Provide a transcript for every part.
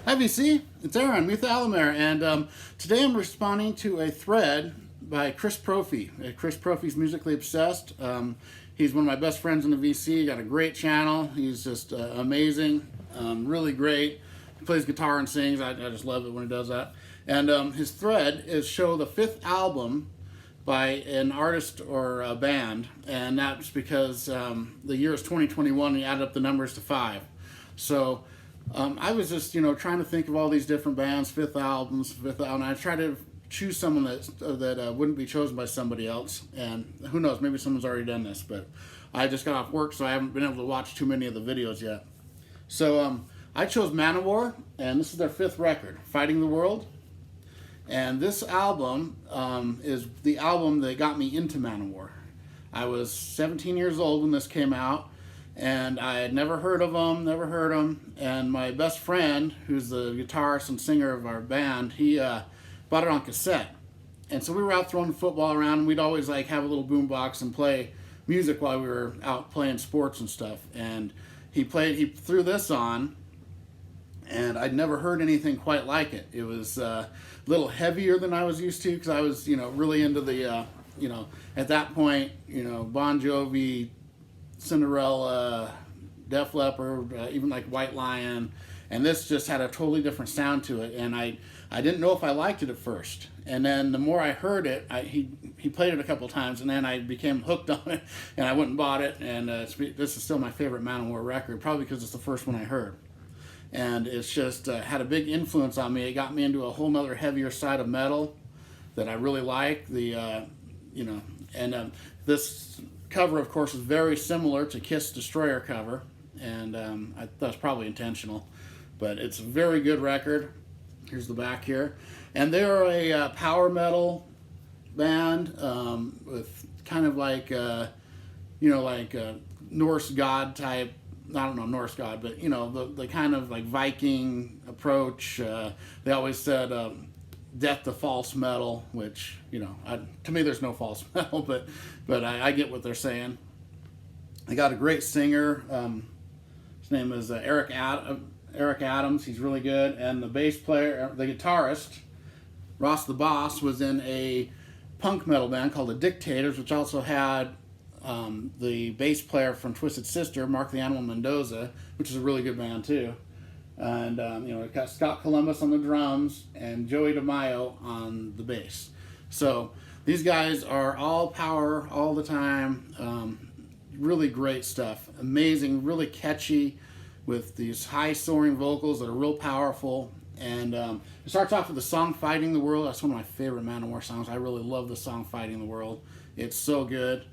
Hi VC, it's Aaron, Muth Alamere, and today I'm responding to a thread by Propfe. Chris Profe's musically obsessed. He's one of my best friends in the VC, got a great channel, he's just amazing, really great. He plays guitar and sings, I just love it when he does that. And his thread is show the fifth album by an artist or a band, and that's because the year is 2021 and he added up the numbers to 5. So I was just, trying to think of all these different bands, fifth albums, I tried to choose someone that wouldn't be chosen by somebody else, and who knows, maybe someone's already done this, but I just got off work, so I haven't been able to watch too many of the videos yet. So I chose Manowar, and this is their fifth record, Fighting the World. And this album is the album that got me into Manowar. I was 17 years old when this came out, and I had never heard of them, and my best friend, who's the guitarist and singer of our band, he bought it on cassette. And so we were out throwing the football around, and we'd always have a little boombox and play music while we were out playing sports and stuff. And he threw this on, and I'd never heard anything quite like it. It was a little heavier than I was used to, because I was, really into the, at that point, Bon Jovi, Cinderella, Def Leppard, even like White Lion, and this just had a totally different sound to it, and I didn't know if I liked it at first. And then the more I heard it, he played it a couple times, and then I became hooked on it, and I went and bought it, and this is still my favorite Manowar record, probably because it's the first one I heard. And it's just had a big influence on me. It got me into a whole nother heavier side of metal that I really like. This cover, of course, is very similar to Kiss Destroyer cover, and I thought it's probably intentional, but it's a very good record. Here's the back here, and they're a power metal band with kind of like Norse god type. I don't know Norse god, but the kind of like Viking approach. They always said death to false metal, which to me there's no false metal, but I get what they're saying. They got a great singer. His name is Eric Adams. He's really good, and the bass player, the guitarist, Ross the Boss, was in a punk metal band called the Dictators, which also had the bass player from Twisted Sister, Mark the Animal Mendoza, which is a really good band too. And it got Scott Columbus on the drums and Joey DeMaio on the bass. So these guys are all power all the time. Really great stuff. Amazing, really catchy, with these high soaring vocals that are real powerful. And it starts off with the song Fighting the World. That's one of my favorite Manowar songs. I really love the song Fighting the World. It's so good.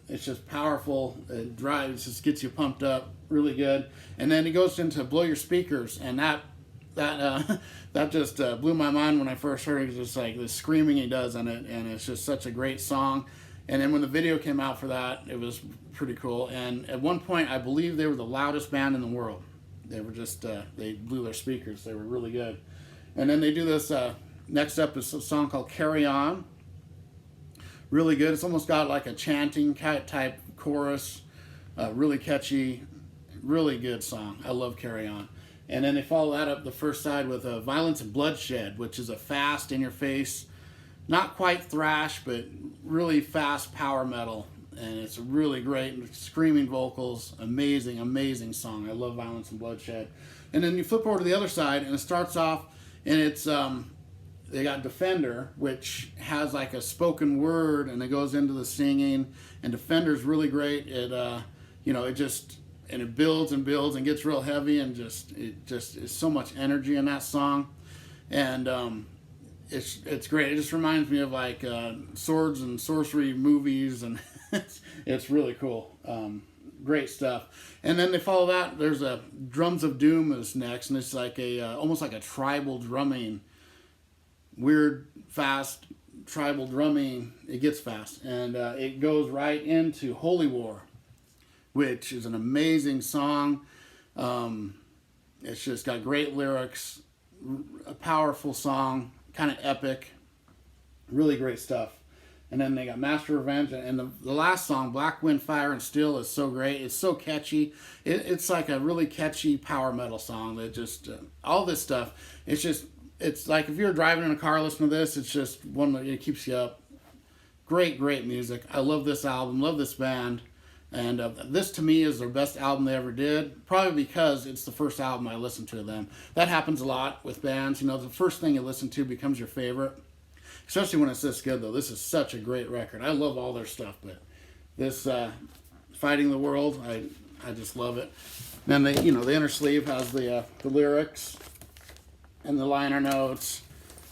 It's just powerful. It drives, just gets you pumped up, really good. And then he goes into Blow Your Speakers, and that just blew my mind when I first heard it. It's just like the screaming he does in it, and it's just such a great song. And then when the video came out for that, it was pretty cool. And at one point, I believe they were the loudest band in the world. They were just they blew their speakers. They were really good. And then they do this. Next up is a song called Carry On. Really good. It's almost got like a chanting type chorus. Really catchy, really good song. I love Carry On. And then they follow that up the first side with Violence and Bloodshed, which is a fast, in-your-face, not quite thrash, but really fast power metal. And it's really great, screaming vocals, amazing, amazing song. I love Violence and Bloodshed. And then you flip over to the other side, and it starts off, and it's they got Defender, which has like a spoken word, and it goes into the singing. And Defender's really great. It builds and builds and gets real heavy, and it just is so much energy in that song. And it's great. It just reminds me of like swords and sorcery movies, and it's really cool. Great stuff. And then they follow that. There's a Drums of Doom is next, and it's like almost like a tribal drumming. Weird, fast, tribal drumming. It gets fast, and it goes right into Holy War, which is an amazing song. It's just got great lyrics, a powerful song, kind of epic, really great stuff. And then they got Master Revenge, and the last song, Black Wind, Fire, and Steel, is so great. It's so catchy. It's like a really catchy power metal song that just, all this stuff, it's like if you're driving in a car listening to this, it's just one that it keeps you up. Great, great music. I love this album, love this band. And this to me is their best album they ever did, probably because it's the first album I listened to them. That happens a lot with bands. You know, the first thing you listen to becomes your favorite. Especially when it's this good, though. This is such a great record. I love all their stuff, but this Fighting the World, I just love it. Then the inner sleeve has the lyrics and the liner notes,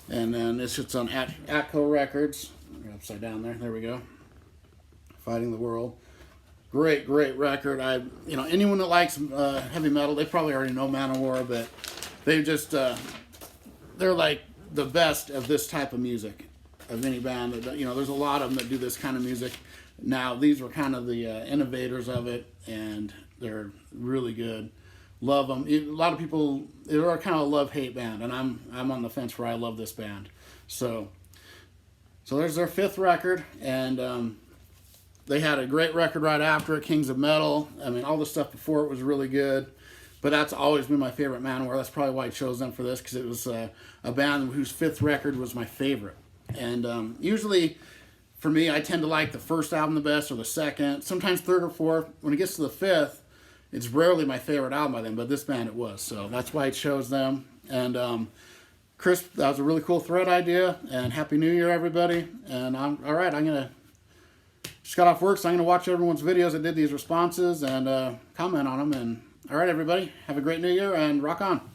and then this it's on Atco Records. Upside down there. There we go. Fighting the World. Great, great record. Anyone that likes heavy metal, they probably already know Manowar, but they just they're like the best of this type of music of any band. There's a lot of them that do this kind of music now. These were kind of the innovators of it, and they're really good. Love them. A lot of people, they're kind of a love-hate band, and I'm on the fence where I love this band. So there's their 5th record, and they had a great record right after it, Kings of Metal. I mean, all the stuff before it was really good. But that's always been my favorite Manowar. That's probably why I chose them for this, because it was a band whose 5th record was my favorite. And usually, for me, I tend to like the first album the best, or the second, sometimes 3rd or 4th. When it gets to the 5th, it's rarely my favorite album by them, but this band it was. So that's why I chose them. And Chris, that was a really cool thread idea. And Happy New Year, everybody. And all right, I'm going to just got off work, so I'm going to watch everyone's videos that did these responses and comment on them. And all right, everybody, have a great New Year and rock on.